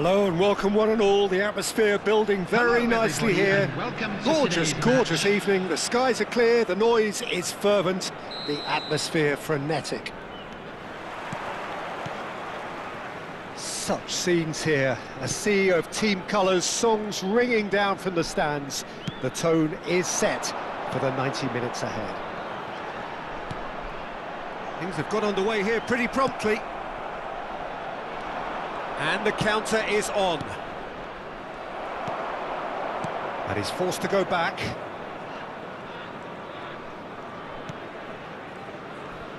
Hello and welcome one and all. The atmosphere building very nicely here. Gorgeous evening. The skies are clear, the noise is fervent, the atmosphere frenetic. Such scenes here. A sea of team colours, songs ringing down from the stands. The tone is set for the 90 minutes ahead. Things have got underway here pretty promptly. And the counter is on. And he's forced to go back.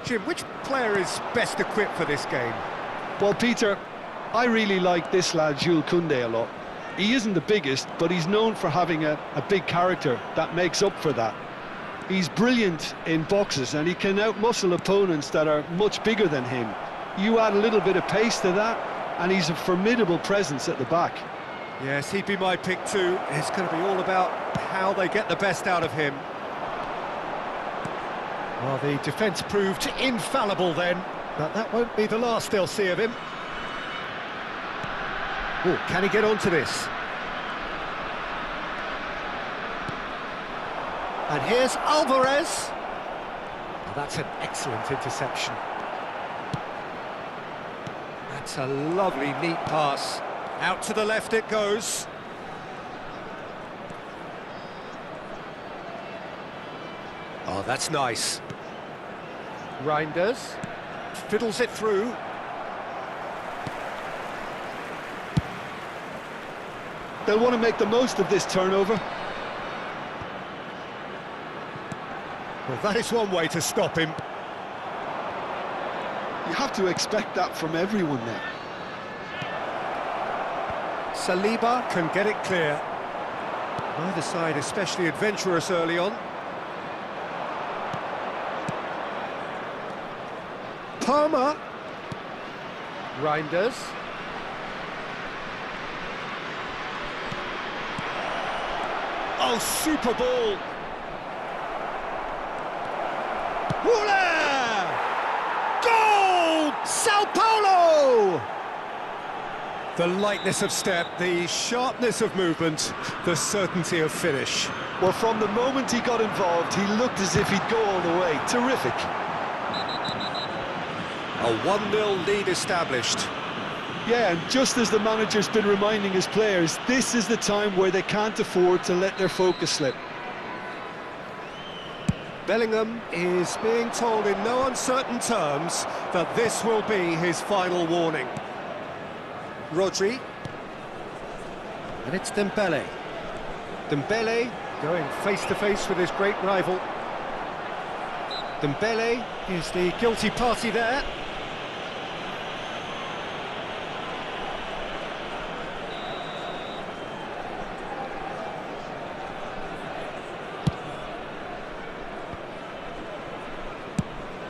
Jim, which player is best equipped for this game? Well, Peter, I really like this lad, Jules Koundé, a lot. He isn't the biggest, but he's known for having a big character that makes up for that. He's brilliant in boxes and he can outmuscle opponents that are much bigger than him. You add a little bit of pace to that, and he's a formidable presence at the back. Yes, he'd be my pick too. It's going to be all about how they get the best out of him. Well, the defence proved infallible then, but that won't be the last they'll see of him. Oh, can he get onto this? And here's Alvarez. Oh, that's an excellent interception. That's a lovely, neat pass. Out to the left it goes. Oh, that's nice. Reinders fiddles it through. They'll want to make the most of this turnover. Well, that is one way to stop him. You have to expect that from everyone now. Saliba can get it clear. Neither side especially adventurous early on. Palmer. Reinders. Oh, super ball. Woola! Goal! Sao Paulo! The lightness of step, the sharpness of movement, the certainty of finish. Well, from the moment he got involved, he looked as if he'd go all the way. Terrific. A 1-0 lead established. Yeah, and just as the manager's been reminding his players, this is the time where they can't afford to let their focus slip. Bellingham is being told in no uncertain terms that this will be his final warning. Rodri. And it's Dembele. Dembele going face-to-face with his great rival. Dembele is the guilty party there.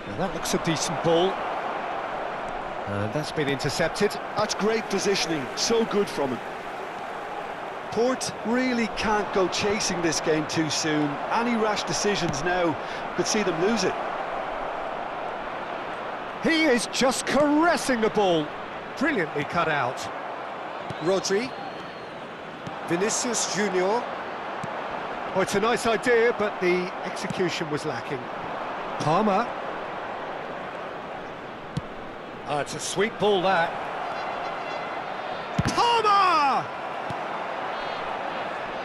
Now that looks a decent ball. And that's been intercepted. That's great positioning, so good from him. Port really can't go chasing this game too soon. Any rash decisions now could see them lose it. He is just caressing the ball. Brilliantly cut out. Rodri. Vinicius Junior. Oh, it's a nice idea, but the execution was lacking. Palmer. Oh, it's a sweet ball, that. Palmer!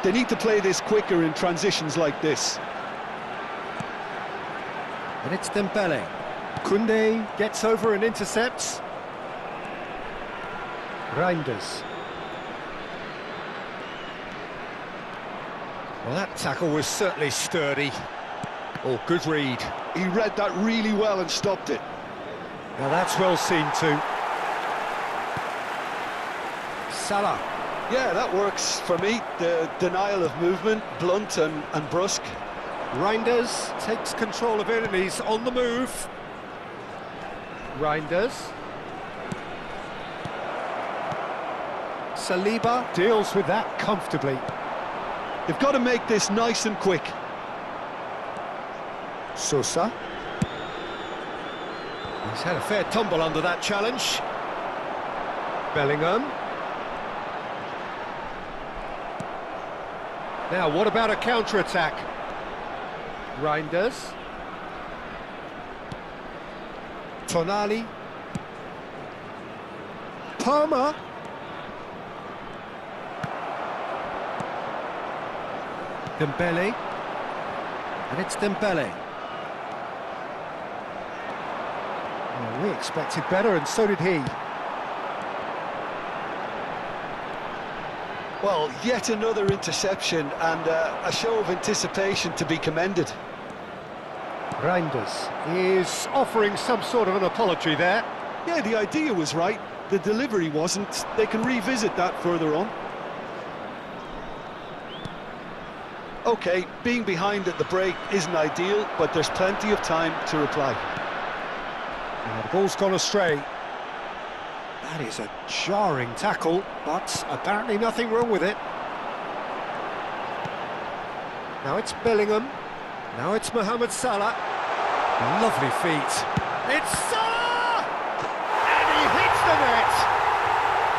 They need to play this quicker in transitions like this. And it's Dembele. Koundé gets over and intercepts. Reinders. Well, that tackle was certainly sturdy. Oh, good read. He read that really well and stopped it. Now that's well seen too. Salah. Yeah, that works for me. The denial of movement, blunt and brusque. Reinders takes control of it and he's on the move. Reinders. Saliba deals with that comfortably. They've got to make this nice and quick. Sosa. He's had a fair tumble under that challenge. Bellingham. Now, what about a counter-attack? Reinders. Tonali. Palmer. Dembele. And it's Dembele. Well, we expected better, and so did he. Well, yet another interception and a show of anticipation to be commended. Reinders is offering some sort of an apology there. Yeah, the idea was right, the delivery wasn't. They can revisit that further on. OK, being behind at the break isn't ideal, but there's plenty of time to reply. Now, the ball's gone astray. That is a jarring tackle, but apparently nothing wrong with it. Now it's Bellingham. Now it's Mohamed Salah. Lovely feet. It's Salah! And he hits the net!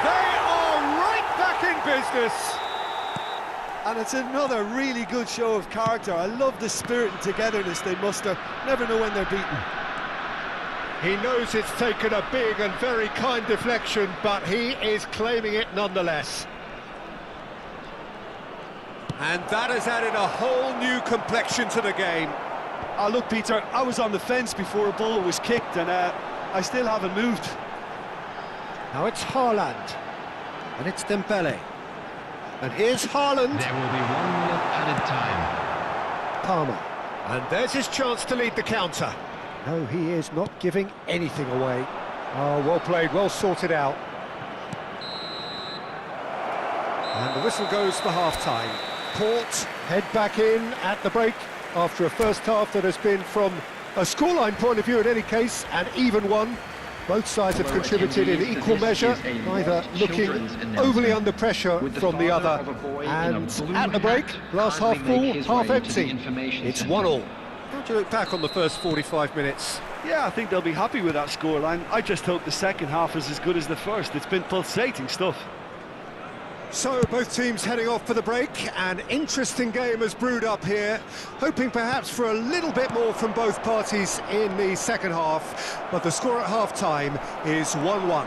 They are right back in business! And it's another really good show of character. I love the spirit and togetherness they muster. Never know when they're beaten. He knows it's taken a big and very kind deflection, but he is claiming it nonetheless. And that has added a whole new complexion to the game. Look, Peter, I was on the fence before a ball was kicked, and I still haven't moved. Now it's Haaland, and it's Dembele. And here's Haaland. There will be 1 minute added time. Palmer. And there's his chance to lead the counter. No, he is not giving anything away. Oh, well played, well sorted out. And the whistle goes for half-time. Port head back in at the break after a first half that has been, from a scoreline point of view in any case, an even one. Both sides have contributed in equal measure, neither looking overly under pressure from the other. And at the break, glass half full, half empty. It's 1-1. How do you look back on the first 45 minutes? Yeah, I think they'll be happy with that scoreline. I just hope the second half is as good as the first. It's been pulsating stuff. So, both teams heading off for the break. An interesting game has brewed up here, hoping perhaps for a little bit more from both parties in the second half, but the score at half-time is 1-1.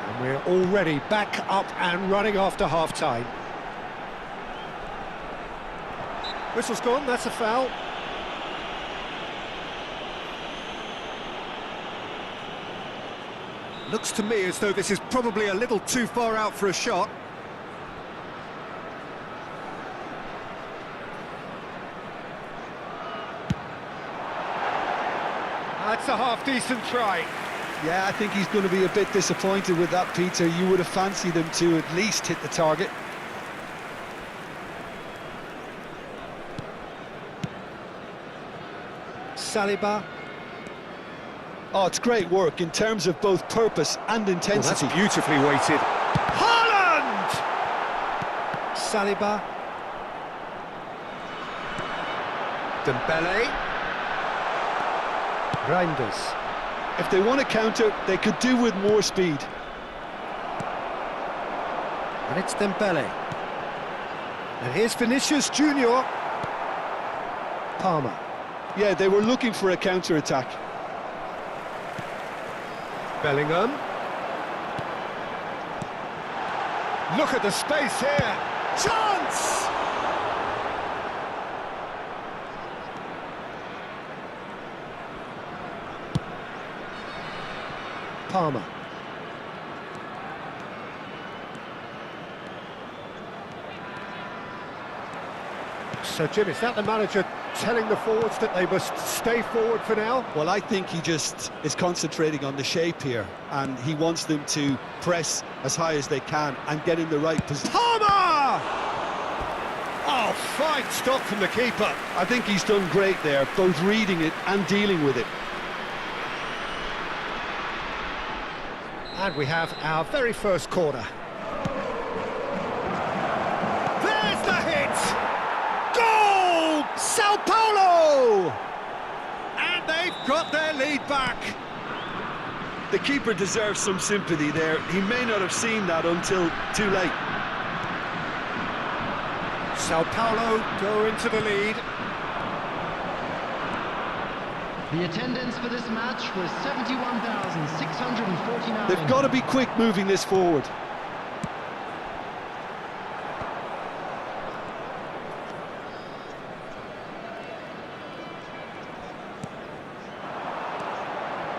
And we're already back up and running after half-time. Whistle's gone, that's a foul. Looks to me as though this is probably a little too far out for a shot. That's a half-decent try. Yeah, I think he's going to be a bit disappointed with that, Peter. You would have fancied him to at least hit the target. Saliba. Oh, it's great work in terms of both purpose and intensity. Well, that's beautifully weighted. Haaland! Saliba. Dembele. Reinders. If they want to counter, they could do with more speed. And it's Dembele. And here's Vinicius Junior. Palmer. Yeah, they were looking for a counter-attack. Bellingham. Look at the space here. Chance! Palmer. So, Jim, is that the manager telling the forwards that they must stay forward for now? Well, I think he just is concentrating on the shape here, and he wants them to press as high as they can and get in the right position. Palmer! Oh, fine stop from the keeper. I think he's done great there, both reading it and dealing with it. And we have our very first corner. There's the hit! Goal! Sao Paulo! And they've got their lead back. The keeper deserves some sympathy there. He may not have seen that until too late. Sao Paulo go into the lead. The attendance for this match was 71,649. They've got to be quick moving this forward.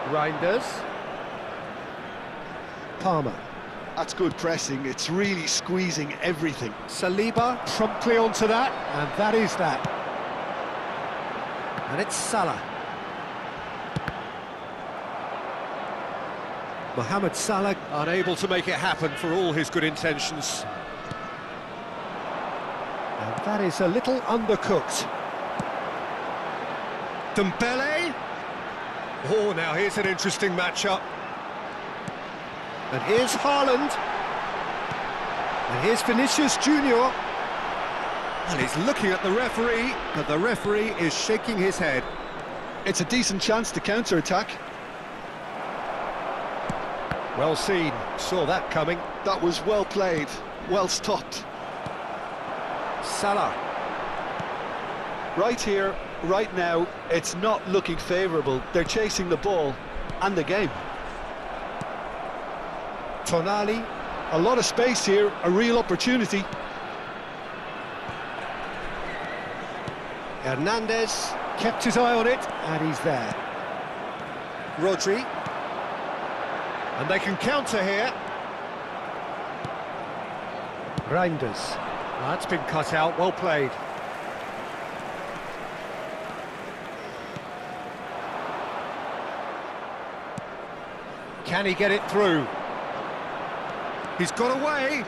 Reinders. Palmer. That's good pressing. It's really squeezing everything. Saliba promptly onto that, and that is that. And it's Salah. Mohamed Salah unable to make it happen for all his good intentions. And that is a little undercooked. Dembele. Oh, now here's an interesting matchup. And here's Haaland. And here's Vinicius Junior. And he's looking at the referee, but the referee is shaking his head. It's a decent chance to counter-attack. Well seen, saw that coming. That was well played, well stopped. Salah. Right here, right now, it's not looking favourable. They're chasing the ball and the game. Tonali. A lot of space here, a real opportunity. Hernandez kept his eye on it, and he's there. Rodri. And they can counter here. Reinders. That's been cut out, well played. Can he get it through? He's got away.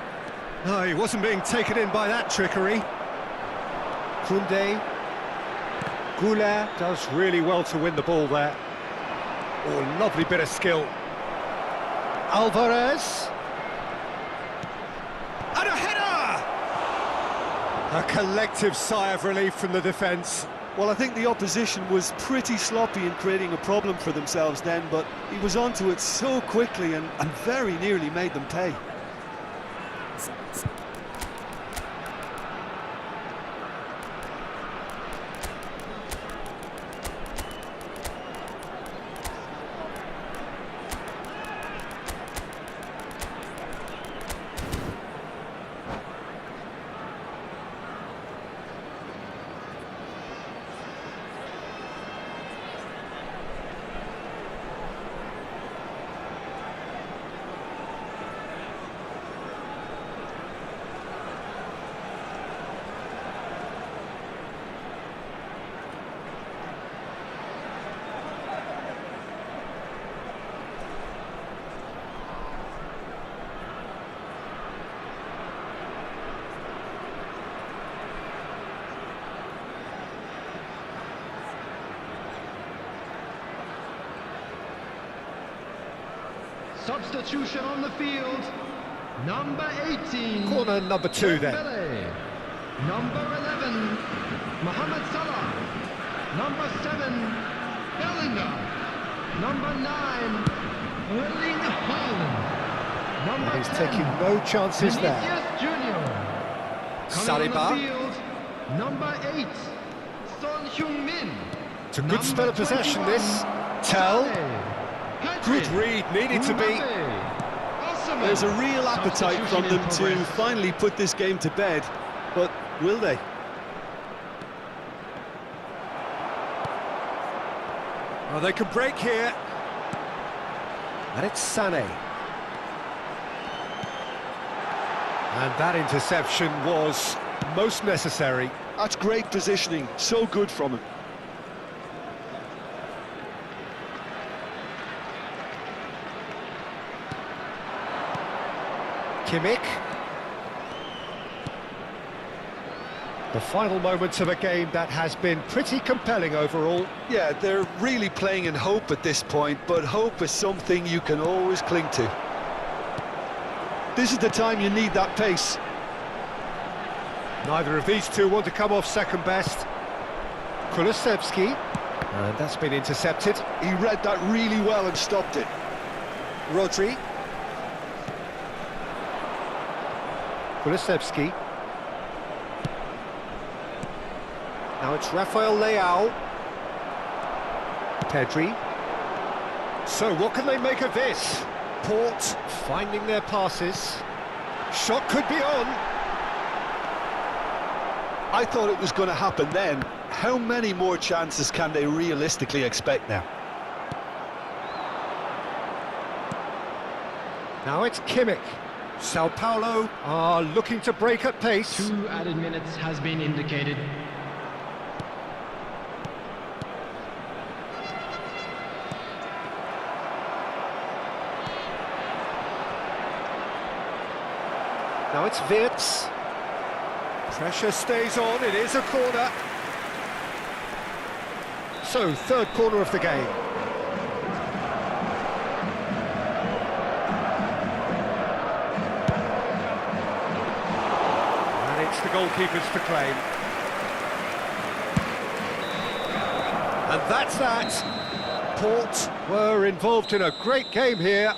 No, he wasn't being taken in by that trickery. Koundé. Goulart does really well to win the ball there. Oh, lovely bit of skill. Alvarez. And a header! A collective sigh of relief from the defence. Well, I think the opposition was pretty sloppy in creating a problem for themselves then, but he was onto it so quickly and very nearly made them pay. Substitution on the field. Number 18. Corner number 2 then. Dembele. Number 11. Mohamed Salah. Number 7. Bellingham. Number 9. Erling Haaland. Number He's 10. taking no chances there. Vinicius Junior. Coming on Saliba. the field. Number 8. Son Heung-min. It's a good spell of possession, this. Tell. Good read, needed to be. There's a real appetite from them to finally put this game to bed, but will they? Oh, they can break here. And it's Sané. And that interception was most necessary. That's great positioning, so good from him. Kimmich. The final moments of a game that has been pretty compelling overall. Yeah, they're really playing in hope at this point, but hope is something you can always cling to. This is the time you need that pace. Neither of these two want to come off second best. Kulusevski. And that's been intercepted. He read that really well and stopped it. Rodri. Kulusevski. Now it's Rafael Leao. Pedri. So what can they make of this? Port finding their passes. Shot could be on. I thought it was going to happen then. How many more chances can they realistically expect now? Now it's Kimmich. Sao Paulo are looking to break at pace. 2 added minutes has been indicated. Now it's Wirtz. Pressure stays on, it is a corner. So, third corner of the game. And it's the goalkeepers to claim. And that's that. Port were involved in a great game here.